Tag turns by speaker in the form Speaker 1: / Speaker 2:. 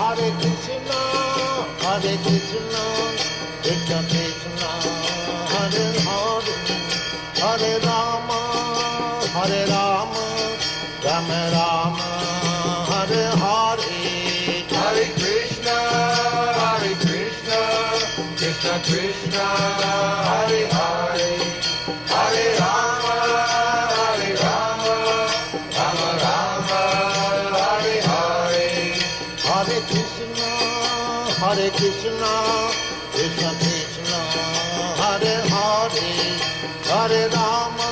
Speaker 1: Hare Krishna, Krishna Krishna, Hare Hare, Hare Rama, Rama Rama, Hare Hare.
Speaker 2: Hare Krishna, Krishna Krishna, Hare Hare, Hare Rama, Rama Rama, Hare Hare.
Speaker 1: Hare Krishna, Krishna Krishna, Hare Hare, Hare Rama,